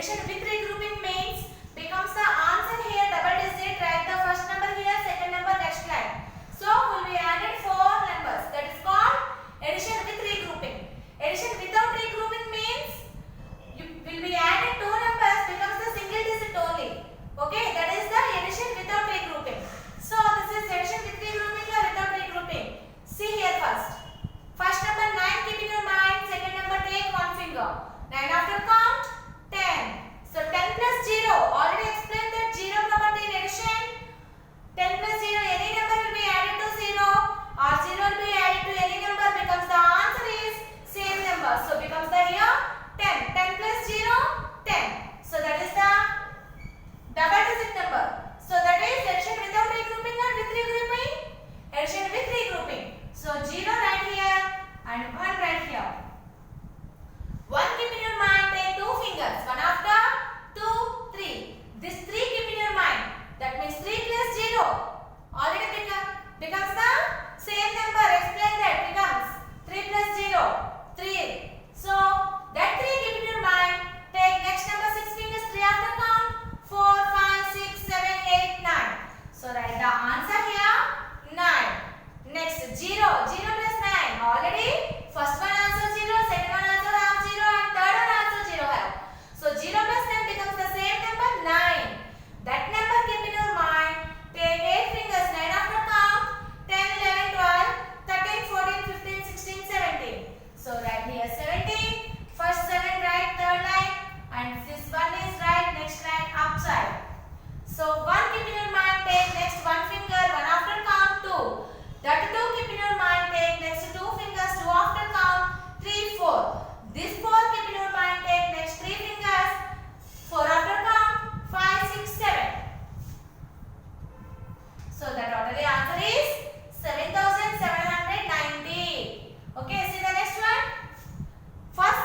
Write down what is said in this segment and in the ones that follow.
addition with regrouping means becomes the answer here double digit. Write the first number here, second number next line. So will be added 4 numbers. That is called addition with regrouping. Addition without regrouping means you will be added 2 numbers becomes the single digit only. Okay, that is the addition without regrouping. So this is addition with regrouping or without regrouping. See here first. First number 9 keep in your mind. Second number take one finger. 9 after count 10. So 10 plus 0. Already explained that 0 property in addition. 10 plus 0, any number will be added to 0 or 0 will be added to any number becomes the answer is same number. So becomes the here 10. 10 plus 0, 10. So that is the double digit number. So that is addition without regrouping or with regrouping? Addition with regrouping. So 0 right here and 1 right here. 1 keep in your mind, take 2 fingers. 1 after 2, 3. This 3 keep in your mind. That means 3 plus 0 already becomes the same number. Explain that. Becomes 3 plus 0, 3. So that 3 keep in your mind. Take next number 6 fingers. 3 after count 4, 5, 6, 7, 8, 9. So write the answer here 9. Next 0. 0 plus 9. Already first one also 0, second one also have 0 and third one also 0 have. So 0 plus 9 becomes the same number 9. That number keep in your mind. Take 8 fingers. 9 after count 10, 11, 12, 13, 14, 15, 16, 17. So write here 17. First 7 right, third line, and this one is right, next line upside. So 1 keep in your mind. Take next 1 finger. 1 after count 2. That 2 keep in your mind. Take next 2 fingers. 2 after count 3, 4. This 4 keep in your mind. Take next 3 fingers. 4 after count 5, 6, 7. So the total answer is 7,790. Okay, see the next one. First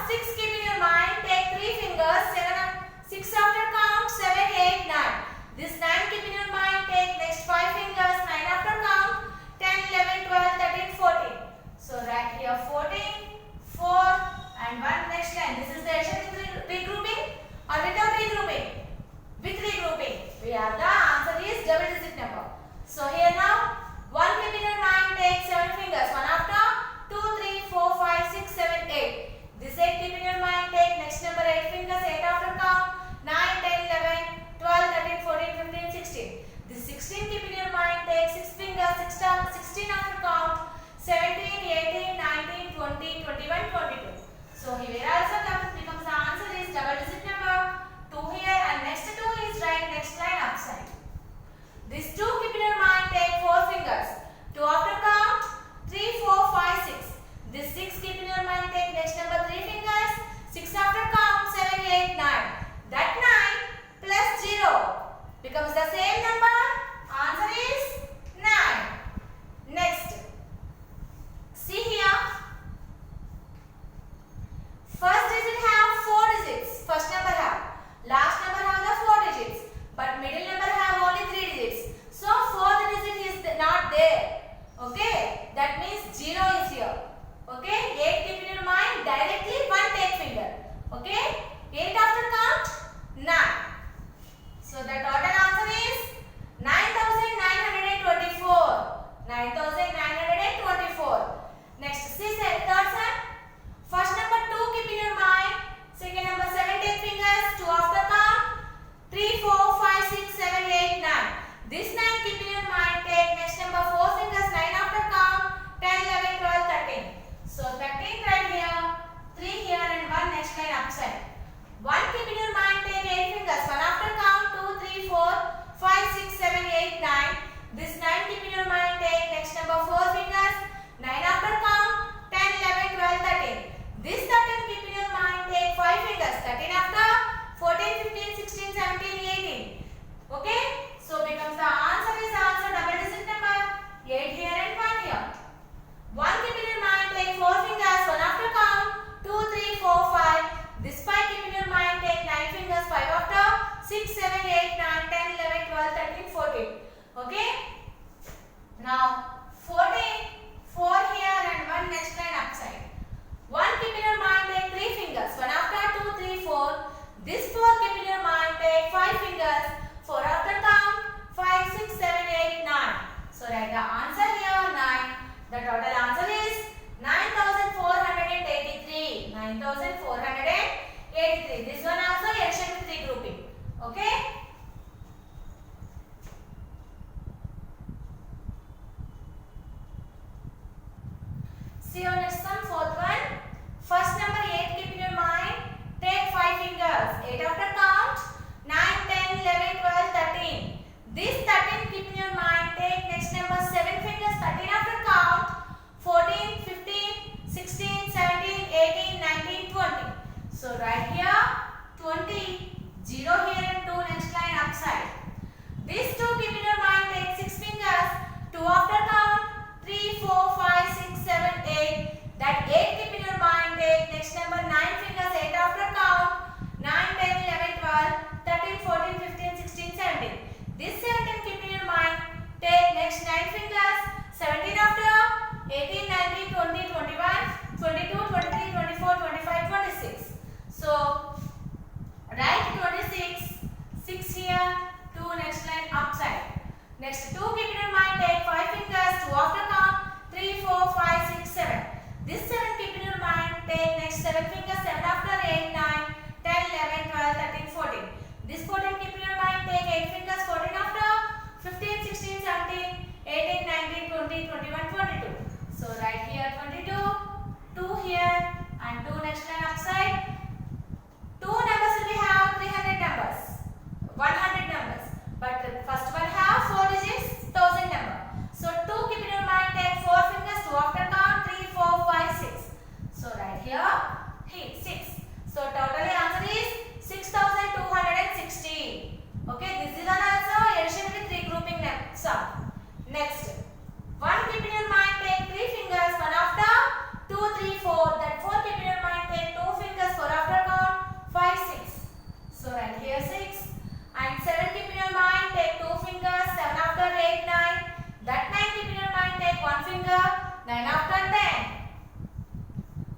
1483. This one also addition with regrouping. Okay. See your next sum, fourth one. First number 8 keep in your mind. Take 5 fingers. 8 after count. 9, 10, 11, 12, 13. This 13 keep in your mind. Take next number 7 fingers. 13 after count. 14, 15, 16, 17, 18, 19, 20. So right here 20. 0 here and 2 next line upside. These 2 keep in your mind. Take 6 fingers. 2 after count. 3, 4, 5, 6, 7, 8. That 8 keep in your mind. Take next number 9 fingers. 8 after count. 9, 10, 11, 12, 13, 14, 15, 16, 17. This 17 keep in your mind. Take next 9 fingers. 17 after. 18, 19, 20, 21, 22, 23, 24, 25, 26. So write 26. 6 here. 2 next line upside. Next 2 keep in your mind. Take 5 fingers. 2 after count. 3, 4, 5, 6, 7. This 7 keep in your mind. Take next 7 fingers. 7 after 8, 9, 10, 11, 12, 13, 14. This 14 keep in your mind. Take 8 fingers. 14 after 15, 16, 17, 18, 19, 20, 21, 22. So right here 22, 2 here and 2 next line upside. 2 numbers will be have 300 numbers, 100 numbers. But the first one have 4 digits, 1000 number. So 2 keep in your mind. Take 4 fingers. 2 after count. 3, 4, 5, 6. So right here 6. So totally answer is 6260. Okay, this is an also addition with regrouping sum. Next, 1 keep in your mind. Take 3 fingers. 1 after 2, 3, 4. That 4 keep in your mind. Take 2 fingers. 4 after count. 5, 6. So right here 6. And 7 keep in your mind. Take 2 fingers. 7 after 8, 9. That 9 keep in your mind. Take 1 finger. 9 after 10.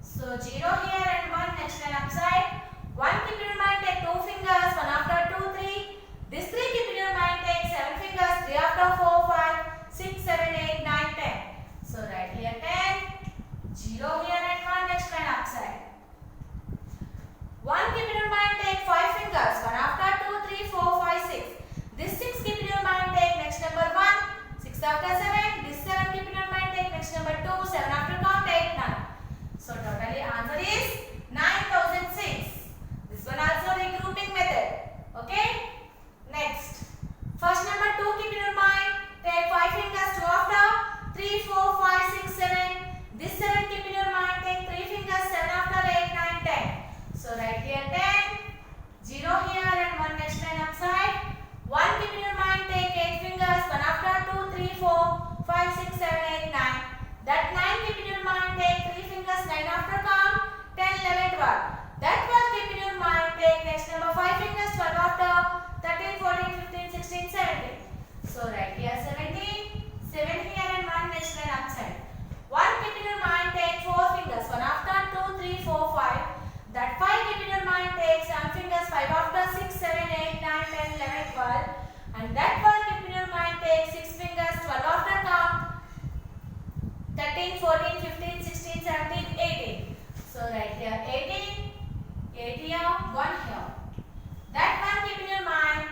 So 0 here and 1 next line upside. 1 keep in your mind. Take 2 fingers. 1 after 2, 3. This 3 keep in your mind. Take 7 fingers. 3 after 4, 5, 6, 7, 8, 9, 10. So right here 10. 0 here and 1 next line upside. 1 keep in your mind. Take 5 fingers. 1 after 2, 3, 4, 5, 6. This 6 keep in your mind. Take next number 1. 6 after 7. This 7 keep in your mind. Take next number 2. 7 after count. 8, 9. So totally answer is 9006. This one also regrouping method. Okay. Next. First number 2 keep in your mind. Take 5 fingers. 2 after 3, 4, 5, 6, 7. This 7 keep in your mind. Take 3 fingers. 7 after 8, 9, 10. So right here 10. 0 here and 1 next line upside. 1 keep in your mind. Take 8 fingers. 1 after 2, 3, 4, 5, 6, 7, 8, 9. That 9 keep in your mind. Take 3 fingers. 9 after count. 10, 11, 12. That 12 keep in your mind. Take next number 5 fingers. 12 after 13, 14, 15, 16, 17. So right here 17. 7 here and 1 next line upside. 1 keep in your mind. Take 4 fingers. 1 after 2, 3, 4, 5. That 5 keep in your mind. Take 7 fingers. 5 after 6, 7, 8, 9, 10, 11, 12. And that 12 keep in your mind. Take 6 fingers. 12 after count. 13, 14, 15, 16, 17, 18. So right here 18. 8 here, 1 here. That 1 keep in your mind.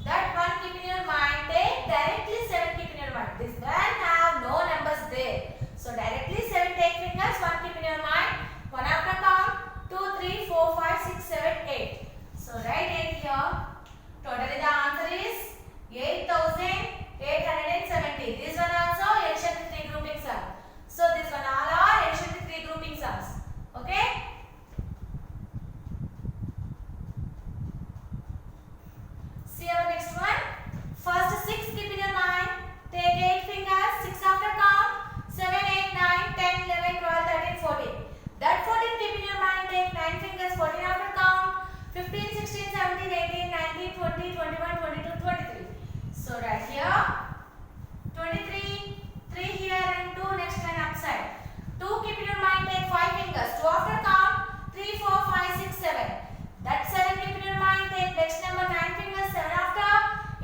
That 1 keep in your mind. Take directly 7 keep in your mind. This one have no numbers there. So directly 7 take fingers. 1 keep in your mind. 1 after count. 2, 3, 4, 5, 6, 7, 8. So write 8 here. Totally the answer is 8870. This one also addition with regrouping sum. So this one all are addition with regrouping sums. Okay. See our next one. First 6 keep in your mind. Take 8 fingers. 6 after count. 7, 8, 9, 10, 11, 12, 13, 14. That 14 keep in your mind. Take 9 fingers. 14 after count. 15, 16, 17, 18, 19, 20, 21, 22, 23. So right here 23. 3 here and 2 next line upside. 2 keep in your mind. Take 5 fingers. 2 after count. 3, 4, 5, 6, 7. That 7 keep in your mind. Take next number 9 fingers. 7 after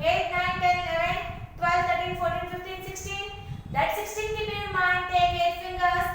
8, 9, 10, 11, 12, 13, 14, 15, 16. That 16 keep in your mind. Take 8 fingers.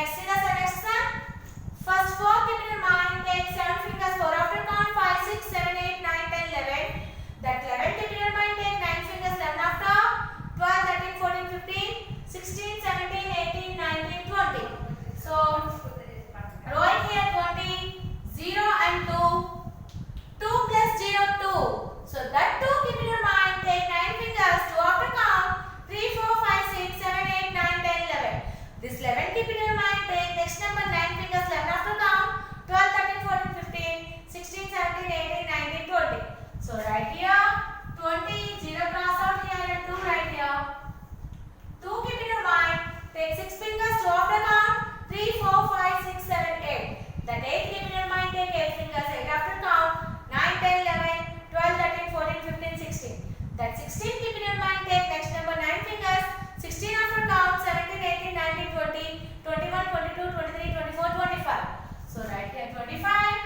Next is the next one. First 4 keep in your mind. Take 7 fingers. 4 after count. 5, 6, 7, 8, 9, 10, 11. That 11 keep in your mind. Take 9 fingers. 11 after. 12, 13, 14, 15, 16, 17, 18, 19, 20. So write here 20, 0 and 2. 2 plus 0, 2. So that 2 keep in your mind. Take 9 fingers. 2 after count. 3, 4, 5, 6, 7, 8, 9, 10, 11. This 11 keep in your mind. Take next number 9 fingers. 11 after count. 12, 13, 14, 15, 16, 17, 18, 19, 20. So right here 20, 0 cross out here and 2 right here. 2 keep in your mind. Take 6 fingers. 2 after count. 3, 4, 5, 6, 7, 8. That 8 keep in your mind. Take 8 fingers. 8 after count. 9, 10, 11, 12, 13, 14, 15, 16. That 16 keep in your mind. Take next number 9 fingers. 16 after count. 17, 18, 19, 20, 21, 22, 23, 24, 25. So right here 25.